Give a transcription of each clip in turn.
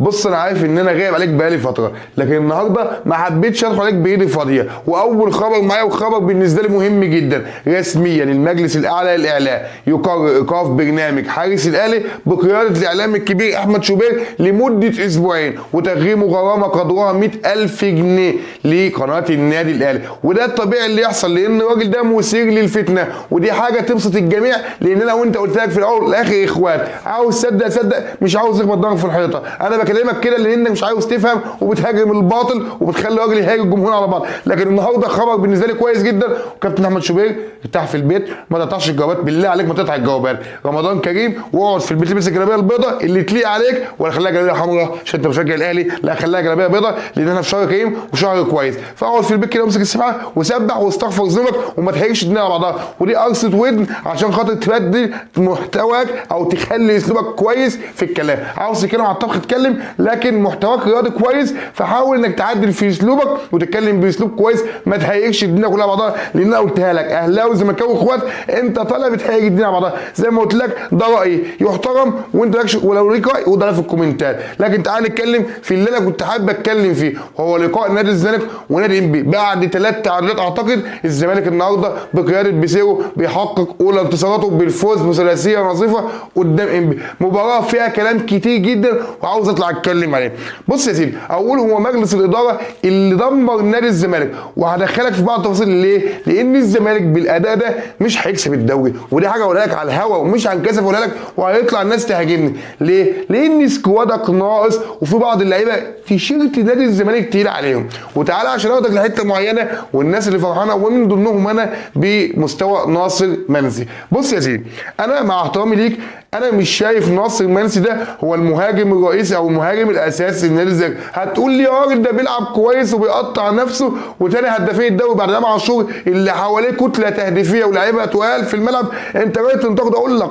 بص انا عارف ان انا غايب عليك بقالي فتره، لكن النهارده ما حبيتش ادخل عليك بايدي فاضيه، واول خبر معايا وخبر بالنسبه لي مهم جدا. رسميا المجلس الاعلى للاعلام يقرر ايقاف برنامج حارس الاهلي بقياده الاعلام الكبير احمد شوبير لمده اسبوعين، وتغريمه غرامه قدرها 100,000 جنيه لقناه النادي الاهلي. وده الطبيعي اللي يحصل، لان الراجل ده مثير للفتنه، ودي حاجه تبسط الجميع، لان انا وانت قلت لك في الاول والاخر اخوات، عاوز تصدق صدق، مش عاوز يخبط ضهرك في الحيطه. انا بكلمك كده لانك مش عاوز تفهم وبتهاجم الباطل وبتخلي الراجل يهاجم الجمهور على بعض. لكن النهارده خبر بالنسبه لي كويس جدا، وكابتن احمد شوبير ارتاح في البيت، ما تقطعش الجوابات، بالله عليك ما تقطع الجوابات. رمضان كريم، واقعد في البيت البس الجلابيه البيضاء اللي تليق عليك، ولا خليها جلابيه حمراء عشان انت مشجع الاهلي، لا خليها جلابيه بيضاء لان احنا في شهر كريم وشهر كويس. فاقعد في البيت كده وامسك السبحه وسبح واستغفر ذنوبك وما تهيجش الدنيا على بعضها. ودي قرصه ودن عشان خاطر تبدل محتواك او تخلي اسلوبك كويس في الكلام. عاوز تتكلم على الطبخ اتكلم، لكن محتواك رياضي كويس، فحاول انك تعدل في اسلوبك وتتكلم باسلوب كويس، ما تهيجش الدنيا كلها على بعضها، لان انا قلتها لك اهلاوي وزملكاوي اخوات، انت طالع بتهيج الدنيا على بعضها. زي ما قلت لك ده رايي يحترم، وانت لكش ولو ليك راي وده في الكومنتات، لكن تعال نتكلم في اللي انا كنت حابب اتكلم فيه، وهو لقاء نادي الزمالك ونادي انبي بعد 3 تعادلات. اعتقد الزمالك النهارده بقياده بيسيرو بيحقق اولى انتصاراته بالفوز بثلاثيه نظيفه قدام انبي، مباراه فيها كلام كتير جدا وعاوز اطلع اتكلم عليه. بص يا سيدي، اول هو مجلس الاداره اللي دمر نادي الزمالك، وهدخلك في بعض التفاصيل. ليه؟ لان الزمالك بالاداء ده مش هيكسب الدوري، ودي حاجه اقولها لك على الهوا ومش هنكسف اقولها لك، وهيطلع الناس تهاجمني. ليه؟ لان سكوادك ناقص، وفي بعض اللعيبه تيشيرت نادي الزمالك تقيل عليهم. وتعالى عشان اخدك لحته معينه والناس اللي فرحانه، ومن ضمنهم انا بمستوى ناصر منسي. بص يا سيدي، انا مع احترامي ليك، انا مش شايف ناصر منسي ده هو المهاجم الرئيسي او المهاجم الاساسي لنادي الزمالك. هتقول لي يا راجل ده بيلعب كويس وبيقطع نفسه وتاني هدافين الدوري بعد امام عاشور اللي حواليه كتله تهديفيه ولاعيبه تقال في الملعب، انت رايت تنتقد؟ اقول لك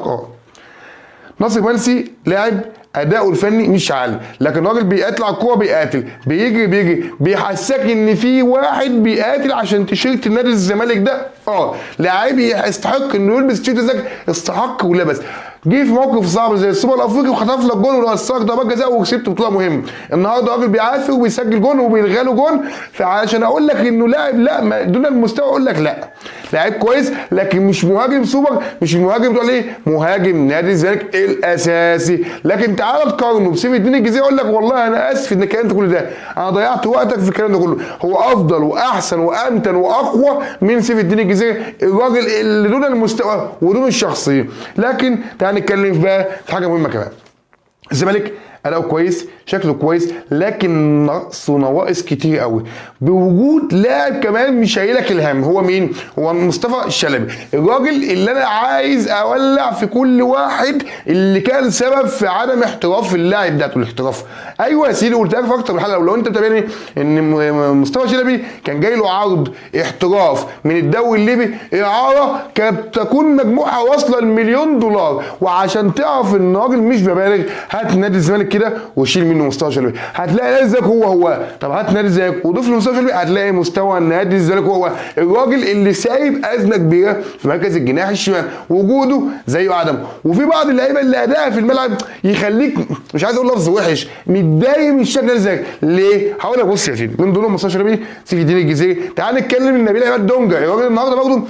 ناصر منسي لاعب اداؤه الفني مش عالي، لكن راجل بيقاتل على الكوره، بيقاتل بيجري بيحسسك ان في واحد بيقاتل عشان تيشيرت نادي الزمالك ده. لاعب يستحق انه يلبس تيشيرت الزمالك، استحق ولبس. جه في موقف صعب زي السوبر الافريقي وخطف لك جون ونصرك ضربات جزاء وكسبت بطوله مهمه. النهارده راجل بيعافر وبيسجل جون وبيلغى له جون، فعشان اقول لك انه لاعب لا دون المستوى اقول لك لا، لاعب كويس لكن مش مهاجم سوبر، مش المهاجم بتقول ايه مهاجم نادي الزمالك الاساسي. لكن تعالى تقارنه بسيف الدين الجزيري، اقول لك والله انا اسف ان الكلام ده كل ده، انا ضيعت وقتك في الكلام ده كله. هو افضل واحسن وامتن واقوى من سيف الدين الجزيري، الراجل اللي دون المستوى ودون الشخصيه. لكن تعالى نتكلم بقى في حاجه مهمه كمان. الزمالك اداؤه كويس، شكله كويس، لكن ناقصه نواقص كتير قوي، بوجود لاعب كمان مش شايلك الهم. هو مين؟ هو مصطفى الشلبي، الراجل اللي انا عايز اولع في كل واحد اللي كان سبب في عدم احتراف اللاعب ده. الاحتراف ايوه يا سيدي، قلت لك في اكتر من حلقه، لو انت متابعني ان مصطفى الشلبي كان جاي له عرض احتراف من الدوري الليبي، اعاره كانت تكون مجموعها واصله ل1,000,000 $، وعشان تعرف ان الراجل مش ببالغ، هات نادي الزمالك كده وشيل منه مستوى شلبي، هتلاقي نادي الزمالك هو. طب هات نادي الزمالك وضيف له مستوى شلبي، هتلاقي مستوى نادي الزمالك هو. الراجل اللي سايب ازمه كبيره في مركز الجناح الشمال، وجوده زيه عدم. وفي بعض اللعيبه اللي ادائها في الملعب يخليك مش عايز اقول لفظ وحش، متضايق من شكل نادي الزمالك. ليه؟ هقول لك بص يا سيدي، من دول مستوى شلبي، سيف الدين الجزيري، تعال نتكلم ان نبيل عماد دونجا، الراجل النهارده برضه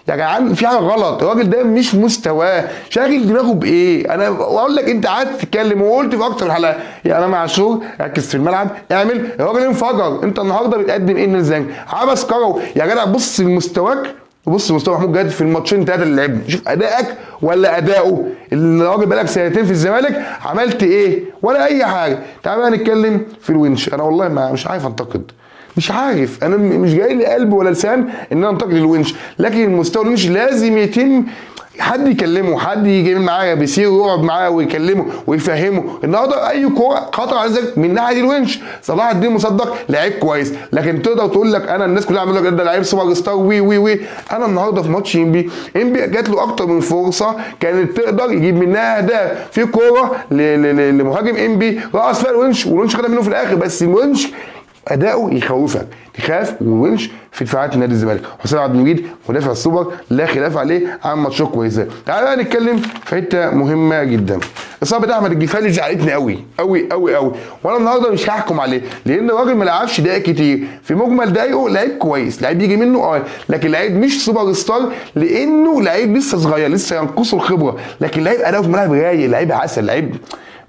يا جدعان في حاجه غلط، الراجل ده مش مستواه، شاغل دماغه بايه؟ انا اقول لك انت قعدت تتكلم وقلت في اكتر من حلقه يا امام عاشور ركز في الملعب اعمل، الراجل انفجر. انت النهارده بتقدم ايه للزمالك؟ عبس كروي يا جدع. بص لمستواك وبص لمستوى محمود جهاد في الماتشين 3 اللي لعبهم، شوف ادائك ولا اداؤه. الراجل بقالك 2 سنين في الزمالك عملت ايه؟ ولا اي حاجه. تعال بقى نتكلم في الونش. انا والله مش عارف انتقد، مش عارف، انا مش جاي لي قلب ولا لسان ان انا انتقد الونش، لكن المستوى الونش لازم يتم حد يكلمه، حد يجي معاه بيسير ويقعد معاه ويكلمه ويفهمه. النهارده اي كوره خطر على ذلك من ناحيه الونش. صلاح الدين مصدق لعيب كويس، لكن تقدر تقول لك انا الناس كلها عملوا لك ده لعيب سوبر ستار وي. انا النهارده في ماتش انبي جات له اكتر من فرصه كانت تقدر يجيب منها اهداف. في كوره لمهاجم انبي رقص فيها الونش والونش خدها منه في الاخر، بس الونش اداؤه يخوفك، تخاف من الونش في دفاعات نادي الزمالك. حسام عبد المجيد مدافع السوبر لا خلاف عليه، عمل ماتشات كويسه. تعالى بقى نتكلم في حته مهمه جدا. الاصابه بتاع احمد الجفالي زعلتني قوي قوي قوي قوي، وانا النهارده مش هحكم عليه لان الراجل ما لعبش دقايق كتير. في مجمل دقايقه لعيب كويس، لعيب يجي منه لكن لعيب مش سوبر ستار لانه لعيب لسه صغير، لسه ينقصه الخبره، لكن لعيب اداؤه في الملعب رايق، لعيب عسل، لعيب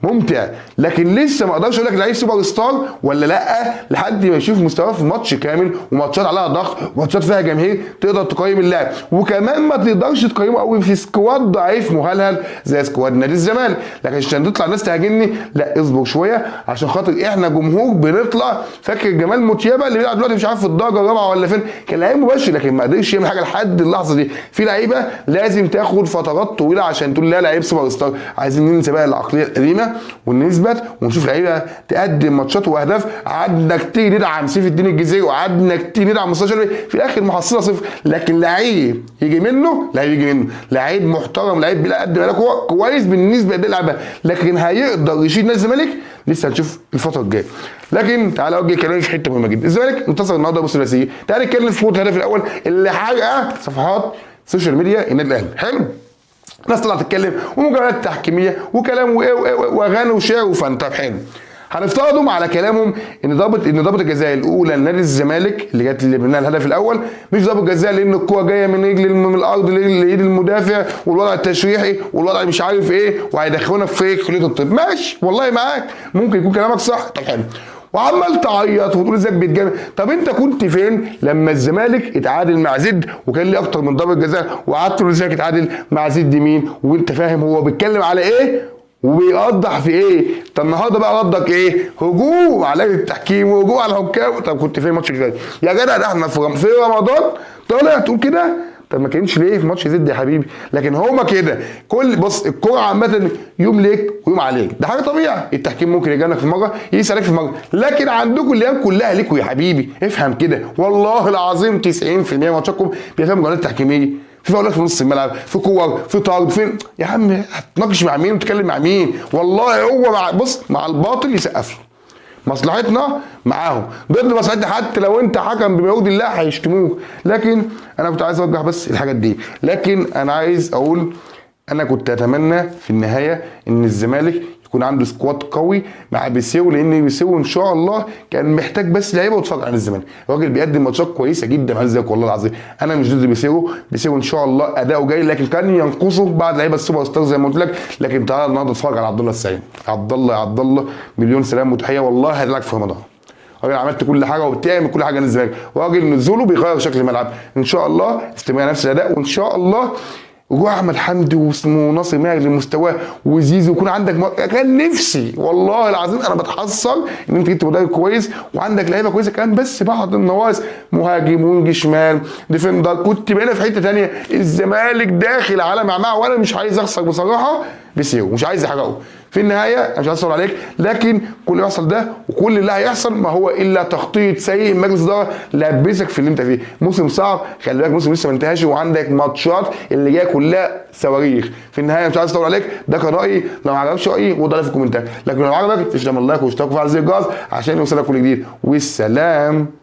ممتع، لكن لسه ما اقدرش اقول لك لعيب سوبر ستار ولا لا لحد ما يشوف مستواه في ماتش كامل، وماتشات عليها ضغط، وماتشات فيها جماهير تقدر تقيم اللاعب. وكمان ما تقدرش تقيمه قوي في سكواد ضعيف مهلهل زي سكواد نادي الزمالك. لكن عشان تطلع الناس تهاجمني، لا اصبر شويه، عشان خاطر احنا جمهور بنطلع. فاكر جمال موتيابا اللي بيلعب دلوقتي مش عارف في الدرجه الرابعه ولا فين، كان لعيب مباشر لكن ما قدرش يعمل حاجه لحد اللحظه دي. في لعيبه لازم تاخد فترات طويله عشان تقول لا لعيب سوبر ستار. عايزين ننسى بقى العقليه القديمه ونثبت ونشوف لعيبه تقدم ماتشات واهداف. قعدنا كتير ندعم سيف الدين الجزيري، وقعدنا كتير ندعم مصطفى شلبي، في الاخر محصله صفر. لكن لعيب يجي منه، لعيب يجي منه، لعيب محترم، لعيب بيقدم اداء كويس بالنسبه للعبه، لكن هيقدر يشيل نادي الزمالك لسه هنشوف الفتره الجايه. لكن تعالى اوجه كلامي في حته مهمه جدا. الزمالك انتصر النهارده بالثلاثيه. تعالى نتكلم في الهدف الاول اللي حرق صفحات السوشيال ميديا النادي الاهلي. حلو، ناس طلعت تتكلم ومجاملات تحكيميه وكلام واغاني وشعر وفن. طب حلو، هنفترضهم على كلامهم ان ضربه الجزاء الاولى لنادي الزمالك اللي جت اللي منها الهدف الاول مش ضربه جزاء لان الكوره جايه من الارض لايد المدافع والوضع التشريحي والوضع مش عارف ايه وهيدخلونا في كليه الطب. ماشي والله معاك، ممكن يكون كلامك صح. طب حلو، وعمال تعيط وتقول ازيك بيتجنن. طب انت كنت فين لما الزمالك اتعادل مع زد وكان ليه اكتر من ضربه جزاء وقعدت تقول ازيك اتعادل مع زد مين؟ وانت فاهم هو بيتكلم على ايه وبيوضح في ايه؟ طب النهارده بقى ردك ايه؟ هجوم على لجنه التحكيم وهجوم على الحكام. طب كنت فين ماتش الجاي؟ يا جدع ده احنا في رمضان طالع تقول كده؟ طب ما كانش ليه في ماتش زد يا حبيبي؟ لكن هما كده كل بص الكوره عامه يوم ليك ويوم عليك، ده حاجه طبيعي. التحكيم ممكن يجي لك في مره يقيس عليك في مره، لكن عندكم الايام كلها ليكوا يا حبيبي. افهم كده والله العظيم 90% من ماتشاتكم بيفهموا جولات تحكيميه، في فاولات في نص الملعب، في كور، في طرد، فين يا عم هتناقش مع مين وتتكلم مع مين؟ والله هو مع الباطل يسقف له. مصلحتنا معاهم ضد مصلحتنا، حتى لو انت حكم بما يرضي الله هيشتموك. لكن انا كنت عايز اوجه بس الحاجات دي. لكن انا عايز اقول انا كنت اتمنى في النهايه ان الزمالك يكون عنده سكواد قوي مع بيسيو، لان بيسيو ان شاء الله كان محتاج بس لعيبه وتتفرج على الزمالك. الراجل بيقدم ماتشات كويسه جدا مع الزمالك والله العظيم. انا مش ضد بيسيو ان شاء الله اداؤه جاي، لكن كان ينقصه بعض لعيبه السوبر ستار زي ما قلت لك. لكن تعالى النهارده اتفرج على عبد الله السعيد. عبد الله يا عبد الله مليون سلام وتحيه، والله هيدلعك في رمضان. راجل عملت كل حاجه وبتعمل كل حاجه للزمالك، راجل نزوله بيغير شكل الملعب. ان شاء الله استمر نفس الاداء، وان شاء الله رجوع احمد حمدي واسمه ناصر ماهر لمستواه وزيزو يكون عندك كان نفسي والله العظيم انا بتحصل ان انت جبت مدرب كويس وعندك لعيبه كويسه كمان، بس بعض النواقص مهاجم وينج شمال ديفندر كنت بقينا في حته ثانيه. الزمالك داخل على معمعه وانا مش عايز اخسر بصراحه بيسيو، مش عايز احرقه. في النهايه انا مش عايز اصبر عليك، لكن كل اللي يحصل ده وكل اللي هيحصل ما هو الا تخطيط سيء مجلس اداره لبسك في اللي انت فيه. موسم صعب، خلي بالك موسم لسه ما انتهاش وعندك ماتشات اللي جايه كلها صواريخ. في النهايه مش عايز اطول عليك، ده كان رايي. لو ما عجبكش رايي وضع في الكومنتات، لكن لو عجبك تشتغل اللايك واشترك في زر الجرس عشان يوصلك كل جديد. والسلام.